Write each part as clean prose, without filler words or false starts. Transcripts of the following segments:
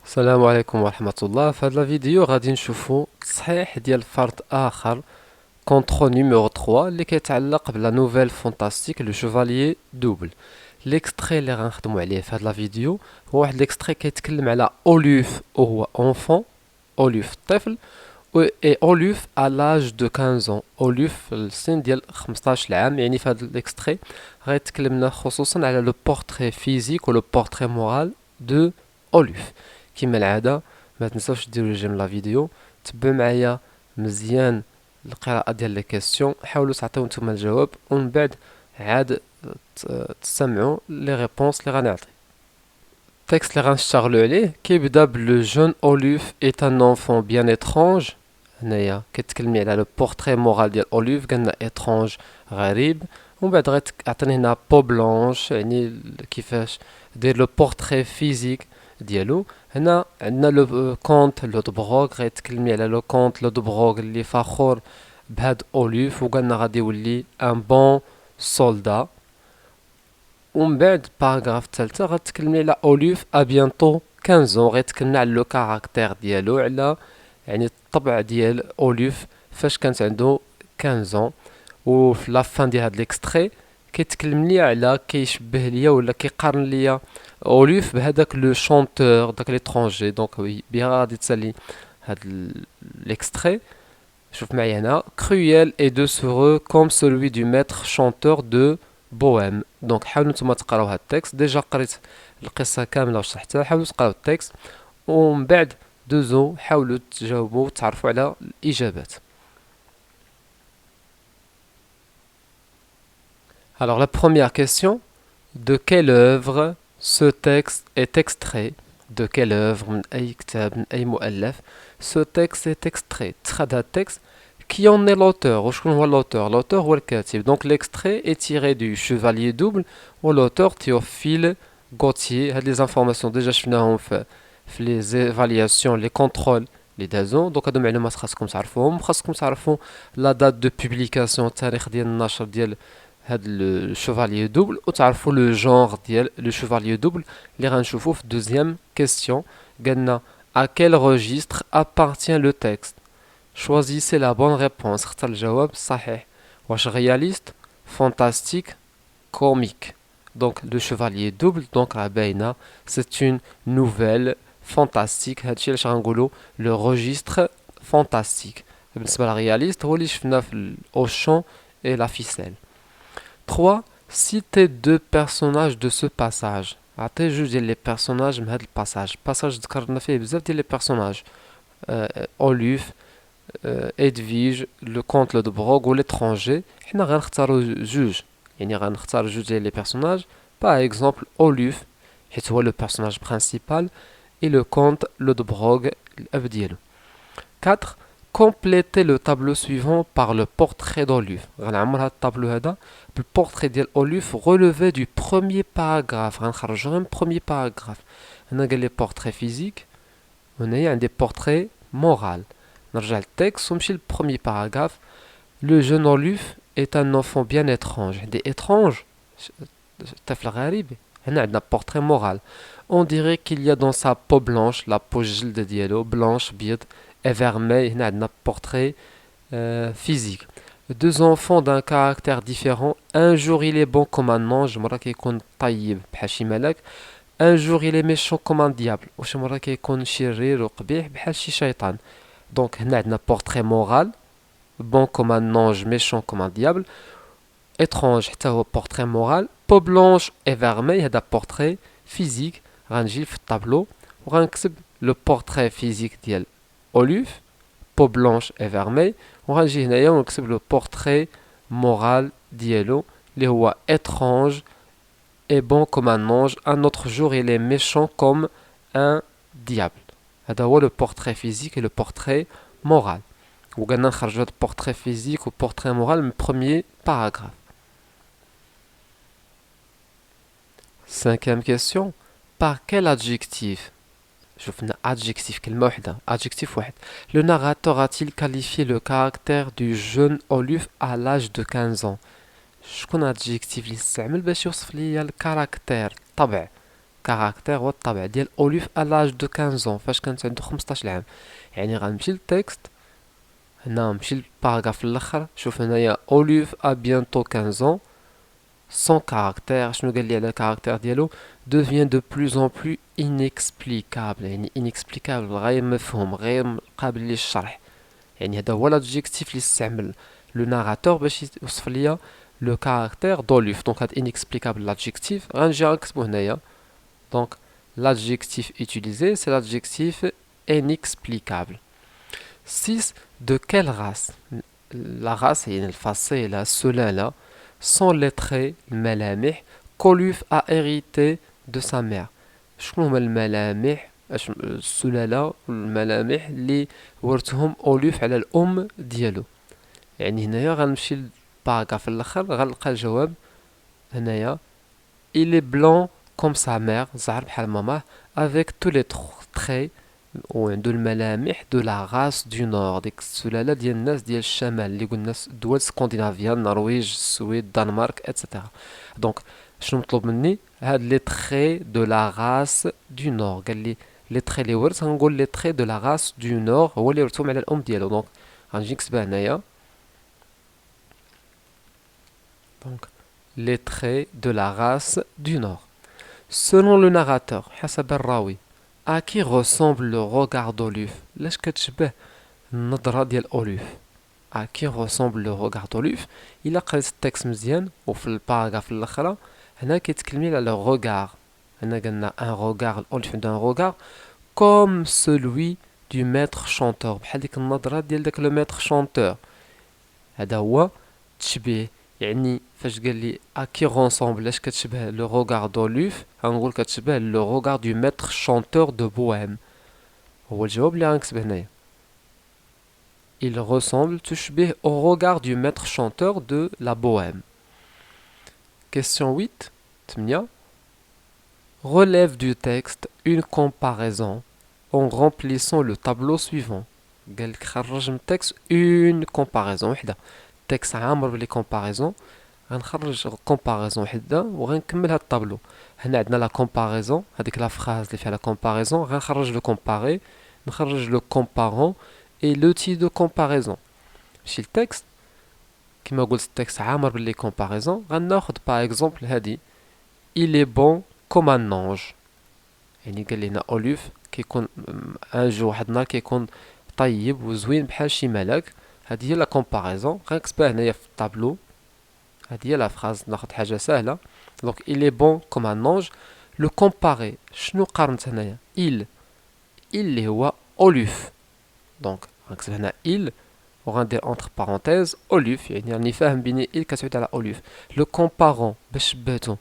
السلام عليكم ورحمة الله. في هذا الفيديو غادي نشوفو تصحيح ديال فرد آخر كونترول نيميرو 3 اللي كيتعلق بلا نوفيل فونتاستيك لو شوفاليي دوبل. ليكستري اللي غنخدمو عليه في هذا الفيديو هو واحد ليكستري كيتكلم على أوليف وهو اونفون، أوليف طفل، اي أوليف à l'âge de 15 ans، أوليف في السن ديال 15 عام. يعني في هذا ليكستري غيتكلمنا خصوصا على لو بورتري فيزيك و لو بورتري مورال دو أوليف. كما العاده ما تنساوش ديروا جيم لا فيديو، تبعوا معايا مزيان القراءه ديال لي كيسيون، حاولوا تعطيو نتوما الجواب ومن بعد عاد تسمعوا لي ريبونس اللي غنعطي. التكست اللي غنشتغلوا عليه كيبدا بلو جون اوليف ايت ان انفون بيان étrange. هنايا كيتكلمني على لو بورتري مورال ديال اوليف، قالنا étrange غريب، ومن بعد غيعطيني هنا بو بلانش يعني كيفاش دير لو بورتري فيزيك ديالو. هنا عندنا لو كونت لو دبروغ، غيتكلمني على لو كونت لو دبروغ اللي فخور بهاد اوليف وقالنا غادي يولي ان بون سولدا. ومن بعد باراغراف الثالثه غتكلمني على اوليف ابيانتو 15 غيتكلمنا على لو كاركتير ديالو، على يعني الطبع ديال اوليف فاش كانت عنده 15. وفي لافان ديال هاد ليكستري كيتكلم لي على كيشبه ليا ولا كيقارن ليا اوليف بهذاك لو شونتور داك ليترونجي. دونك وي بيان غادي تسالي هاد ليكستري. شوف معايا هنا cruel et doucereux comme celui du maître chanteur de بوام. دونك حاولوا نتوما تقراو هاد التكست، ديجا قريت القصه كامله وشرحتها، حاولوا تقراو التكست ومن بعد دوزو حاولوا تجاوبوا وتعرفوا على الاجابات. Alors la première question, de quelle œuvre ce texte est extrait? De quelle œuvre من أي كتاب من أي مؤلف ce texte est extrait؟ تخاد هاد التكست qui en est l'auteur وشكون هو l'auteur؟ l'auteur هو الكاتب. donc l'extrait est tiré du Chevalier double و l'auteur Théophile Gautier. هاد les informations déjà شفناهم في les évaluations les contrôles les دازو. donc هادو معلومات خاصكم تعرفوهم، خاصكم تعرفوا la date de publication التاريخ ديال النشر ديال هاد لو شوفاليي دوبل، وتعرفوا لو جونغ ديال لو شوفاليي دوبل اللي غنشوفوه في دوزيام كيسيون. قالنا à quel registre appartient le texte؟ choisissez la bonne réponse، اختار الجواب الصحيح. واش réaliste، fantastique، comique؟ donc le chevalier double donc راه باينه c'est une nouvelle fantastique. هادشي علاش غنقولوا لو registre fantastique. بالنسبه للرياليست هو اللي شفنا في Auchan et la ficelle. 3. Citez deux personnages de ce passage. عطي جوج ديال لي بيرسوناج من هاد الباساج. باساج ذكرنا فيه بزاف ديال لي بيرسوناج، اوليف، ادفيج، لو كونت لو دبروغ و ليترونجي. حنا غنختارو جوج، يعني غنختار جوج ديال لي بيرسوناج. باغ اكزومبل اوليف حيت هو لو بيرسوناج برينسيبال، اي لو كونت لو دبروغ الاب ديالو. 4. Complétez le tableau suivant par le portrait d'Olive. غنعمر هاد الطابلو هذا بالبورتري ديال أوليف relevé du premier paragraphe. غنخرج غير من premier paragraphe. هنا قال لي بورتري فيزيك وهنايا عندي بورتري مورال. نرجع للتكست ونمشي للبروميي باراغراف. Le jeune Olive est un enfant bien étrange. عندي étrange طفل غريب. هنا عندنا بورتري مورال. On dirait qu'il y a dans sa peau blanche, la peau الجلد ديالو بلانش بيض، et vermeil. هنا عندنا portrait physique. Deux enfants d'un caractère différent. Un jour il est bon comme un ange، مرة كيكون طيب بحال شي ملاك. Un jour il est méchant comme un diable، وشي مرة كيكون شرير وقبيح بحال شي شيطان. دونك هنا عندنا portrait moral، bon comme un ange méchant comme un diable. étrange حتى هو portrait moral. peau blanche et vermeil هذا portrait physique. غنجي في الطابلو وغنكتب لو portrait physique ديال Olive، peau blanche et vermeil. وغنجي هنايا ونكتب لو portrait moral ديالو اللي هو étrange et bon comme un ange. Un autre jour il est méchant comme un diable. هذا هو لو portrait physique et le portrait moral. وقلنا نخرجوا هاد portrait physique و portrait moral من premier paragraphe. Cinquième question. Par quel adjectif؟ شوفنا adjectif كلمة وحدة، adjectif واحد. Le narrateur a-t-il qualifié le caractère du jeune Olive à l'âge de 15 ans؟ شكون adjectif اللي استعمل باش يوصف ليا الكاركتير الطبع؟ الكاركتير والطبع ديال اوليف à l'âge de 15 ans فاش كانت عنده 15 عام. يعني غنمشي للتكست هنا، نمشي للباراغراف الاخر. شوف هنايا اوليف a bientôt 15 ans. Son caractère, شنو قال لي على الكاركتير ديالو؟ devient de plus en plus inexplicable. يعني inexplicable غير مفهوم، غير قابل للشرح. يعني هذا هو l'adjectif اللي استعمل لو ناراتور باش يوصف ليا لو كاركتير d'Oluf. دونك هاد inexplicable l'adjectif غنجي غنكتبو هنايا. دونك l'adjectif utilisé c'est l'adjectif inexplicable. 6. De quelle race? La race يعني الفصيلة، السلالة. sont les traits الملامح qu'Oluf a hérité de sa mère. شنو هما الملامح السلالة والملامح اللي ورثهم أوليف على الأم ديالو؟ يعني هنايا غنمشي للباراغراف الاخر غنلقى الجواب هنايا. il est blanc comme sa mère زعر بحال ماماه avec tous les traits وعندو الملامح دو لا غاس دو نور، ديك السلالة ديال الناس ديال الشمال اللي قلنا الدول السكندنافية، النرويج، السويد، الدنمارك اتسيتيرا. دونك شنو مطلوب مني؟ هاد لي تخي دو لا غاس دو نور. قال لي لي تخي اللي ورث غنقول لي تخي دو لا غاس دو نور هو اللي ورثهم على الام ديالو. دونك غنجي نكتبها هنايا. دونك les traits de la race du Nord. Selon le narrateur, حسب الراوي, à qui ressemble le regard d'Oluf? لاش كتشبه النظرة ديال أوليف؟ à qui ressemble le regard d'Oluf؟ إلا قريت التكست مزيان وفي الباراغراف الأخرى هنا كيتكلمي على regard. هنا قلنا un regard، أوليف عنده un regard comme celui du maître chanteur، بحال ديك النظرة ديال داك لو maître chanteur. هذا هو التشبيه. يعني فاش قال لي اكي رونسومبل لاش كتشبه لو روغار دولوف، غنقول كتشبه لو روغار دو ميتر شونتور دو بوهم. هو الجواب اللي غنكتب هنايا. il ressemble تشبه au regard du maître chanteur de la bohème. Question 8 8. Relève du texte une comparaison en remplissant le tableau suivant. قال لك خرج من التكست une comparaison وحده. التكست عامر بلي كومباريزون، غنخرج كومباريزون وحده وغنكمل هاد الطابلو. هنا عندنا لا كومباريزون، هذيك لا فراز اللي فيها لا كومباريزون غنخرج لو كومباري، نخرج لو كومبارون اي لوتي دو كومباريزون. ماشي التكست كما قلت التكست عامر باللي كومباريزون. غناخذ باغ اكزومبل هادي il est bon comme un ange. يعني قال لنا اوليف كيكون ان جو واحد النهار كيكون طيب وزوين بحال شي ملاك. هذه هي لا كومباريزون غنكتبها هنايا في الطابلو. هذه هي لا فراز، ناخذ حاجه سهله. دونك il est bon comme un ange. لو كومباري شنو قارنت هنايا؟ il اللي هو اوليف. دونك غنكتب هنا il وغندير اونتر بارونتيز اوليف، يعني راني فاهم بني il كتعود على اوليف. لو كومبارون باش شبهتو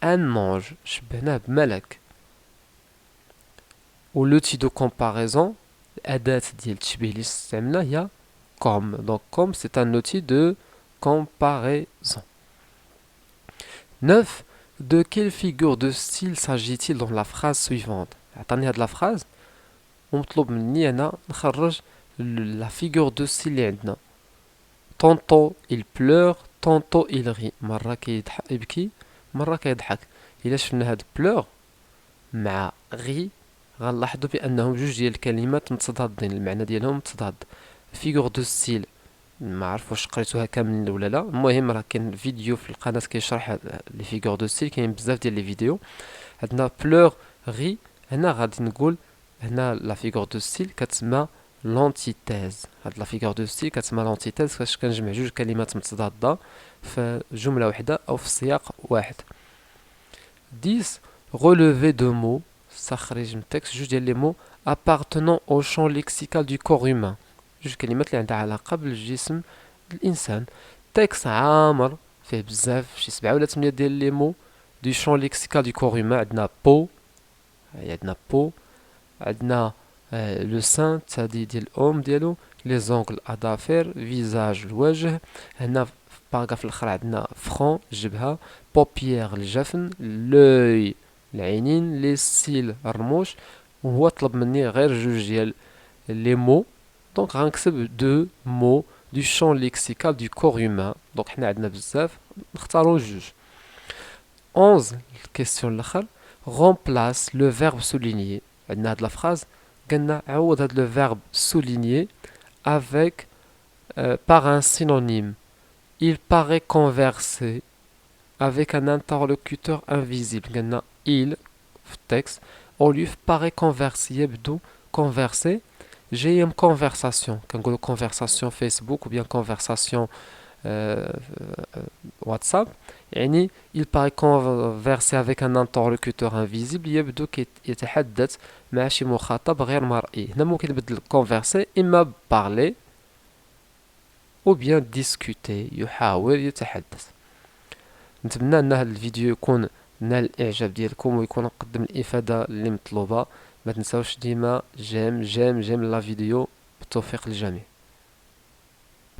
ان انج، شبهناه بملك. و لوتي دو كومباريزون الاداه ديال التشبيه اللي استعملنا هي comme. Donc comme c'est un outil de comparaison. 9. De quelle figure de style s'agit-il dans la phrase suivante? عطاني هاد la phrase ومطلوب مني أنا نخرج la figure de style اللي عندنا. Tantôt il pleure, tantôt il rit. مرة يبكي مرة كيضحك. إلا شفنا هاد pleure مع rit غنلاحظوا بأنهم جوج ديال الكلمات متضادين، المعنى ديالهم متضاد. فيغور دو ستيل ما عرف واش قريتوها كاملين ولا لا. المهم راه كاين فيديو في القناه كيشرح لي فيغور دو ستيل، كاين بزاف ديال لي فيديو. عندنا بلور غي، هنا غادي نقول هنا لا فيغور دو ستيل كتسمى لونتيتيز. هاد لا فيغور دو ستيل كتسمى لونتيتيز فاش كنجمع جوج كلمات متضاده في جمله واحده او في سياق واحد. 10. relever de mots، استخرج من التكست جوج ديال لي مو appartenant au champ lexical du corps humain. جوج كلمات اللي عندها علاقة بالجسم الإنسان. تكست عامر فيه بزاف، شي 7 ولا 8 ديال لي مو دو شون ليكسيكال دو كور هيومان. عندنا بو، عندنا بو، عندنا لو سان الثدي ديال الأم ديالو، لي زونغل أظافر، فيزاج الوجه. هنا في باراغراف الآخر عندنا فرون الجبهة، بوبيير الجفن، لوي العينين، لي سيل الرموش. وهو طلب مني غير جوج ديال لي مو. دونك غنكتب دو مو du champ lexical du corps humain. دونك حنا عندنا بزاف نختاروا جوج. 11 الكيستيون الاخر. remplace le verbe souligner. عندنا هاد la phrase قلنا عوض هاد le verbe souligner avec par un synonyme. Il paraît converser avec un interlocuteur invisible. قلنا il في التكست au lieu paraît converser يبدو converser. J'ai une conversation كنقولوا conversation Facebook ou bien conversation WhatsApp. يعني il paraît converser avec un interlocuteur invisible يبدو يتحدث مع شي مخاطب غير مرئي. هنا ممكن نبدل converser إما parler ou bien discuter يحاول يتحدث. نتمنى ان هذا الفيديو يكون نال الاعجاب ديالكم ويكون قدم الافاده اللي مطلوبه. ما تنساوش ديما جيم لا فيديو. بالتوفيق للجميع.